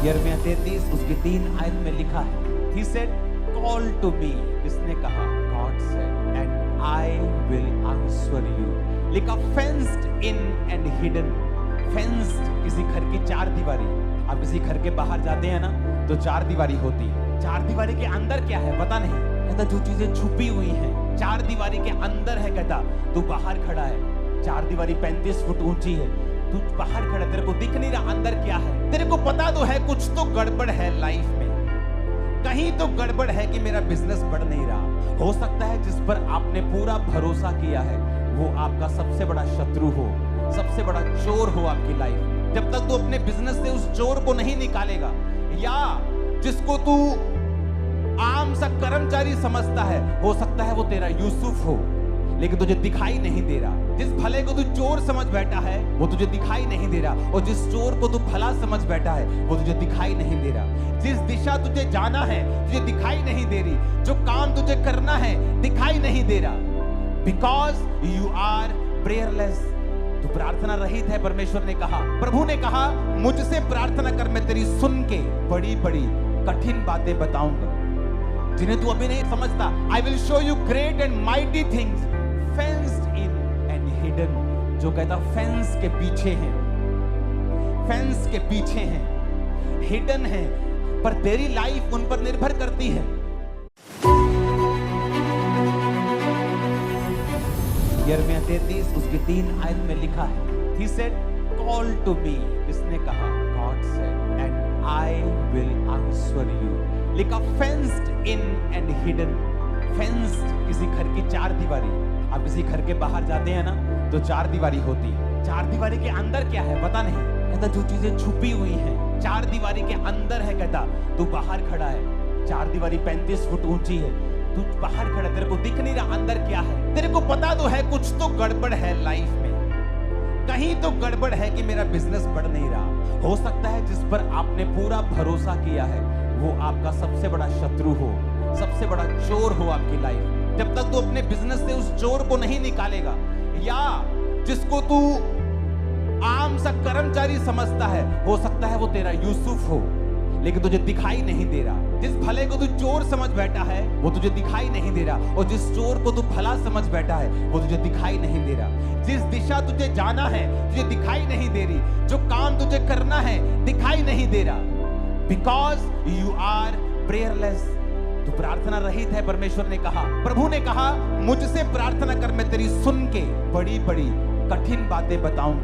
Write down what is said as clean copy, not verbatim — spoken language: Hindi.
यिर्मयाह 33 उसकी 3 आयत में लिखा है, He said, call to me, इसने कहा, God said, and I will answer you. लिखा fenced in and hidden. Fenced किसी घर की चार दीवारी, आप किसी घर के बाहर जाते हैं ना तो चार दीवारी होती है, चार दीवारी के अंदर क्या है पता नहीं, कहता जो चीजें छुपी हुई हैं चार दीवारी के अंदर है, कहता तू बाहर खड़ा है, चार दीवारी 35 फुट ऊंची है, तू बाहर खड़ा, तेरे को दिख नहीं रहा अंदर क्या है, तेरे को पता तो है कुछ तो गड़बड़ है लाइफ में, कहीं तो गड़बड़ है कि मेरा बिजनेस बढ़ नहीं रहा। हो सकता है जिस पर आपने पूरा भरोसा किया है वो आपका सबसे बड़ा शत्रु हो, सबसे बड़ा चोर हो आपकी लाइफ। जब तक तू अपने बिजनेस से उस चोर को नहीं निकालेगा, या जिसको तू आम सा कर्मचारी समझता है, हो सकता है वो तेरा यूसुफ हो लेकिन तुझे दिखाई नहीं दे रहा। जिस भले को तू चोर समझ बैठा है वो तुझे दिखाई नहीं दे रहा, और जिस चोर को तू भला समझ बैठा है वो तुझे दिखाई नहीं दे रहा। जिस दिशा तुझे जाना है तुझे दिखाई नहीं दे रही, जो काम तुझे करना है दिखाई नहीं दे रहा, बिकॉज यू आर प्रेयरलेस। तू प्रार्थना रहित है। परमेश्वर ने कहा, प्रभु ने कहा, मुझसे प्रार्थना कर, मैं तेरी सुन के बड़ी बड़ी कठिन बातें बताऊंगा जिन्हें तू अभी नहीं समझता। I will show you great and mighty things fenced in and hidden। जो कहता फेंस के पीछे हैं, फेंस के पीछे हैं, हिडन है, पर तेरी लाइफ उन पर निर्भर करती है। यिर्मयाह 33 उसकी 3 आयत में लिखा है, He said, call to me, इसने कहा, God said, and I will answer you। लिखा fenced in and hidden। fenced किसी घर की चार दीवारी, आप किसी घर के बाहर जाते हैं ना तो चार दीवारी होती है, चार दीवारी के अंदर क्या है पता नहीं, कहता जो चीजें छुपी हुई हैं चार दीवारी के अंदर है, कहता तू बाहर खड़ा है, चार दीवारी 35 फुट ऊंची है, तू बाहर खड़ा, तेरे को दिख नहीं रहा अंदर क्या है, तेरे को पता तो है कुछ तो गड़बड़ है लाइफ में, कहीं तो गड़बड़ है कि मेरा बिजनेस बढ़ नहीं रहा। हो सकता है जिस पर आपने पूरा भरोसा किया है वो आपका सबसे बड़ा शत्रु हो, सबसे बड़ा चोर हो आपकी लाइफ। जब तक तू अपने बिजनेस से उस चोर को नहीं निकालेगा, या जिसको तू आम सा कर्मचारी समझता है, हो सकता है वो तेरा यूसुफ हो लेकिन तुझे दिखाई नहीं दे रहा। जिस भले को तू चोर समझ बैठा है वो तुझे दिखाई नहीं दे रहा, और जिस चोर को तू भला समझ बैठा है वो तुझे दिखाई नहीं दे रहा। जिस दिशा तुझे जाना है तुझे दिखाई नहीं दे रही, जो काम तुझे करना है दिखाई नहीं दे रहा, बिकॉज यू आर प्रेयरलेस। तू प्रार्थना रहित है। परमेश्वर ने कहा, प्रभु ने कहा, मुझसे प्रार्थना कर, मैं तेरी सुन के बड़ी बड़ी कठिन बातें बताऊंगा।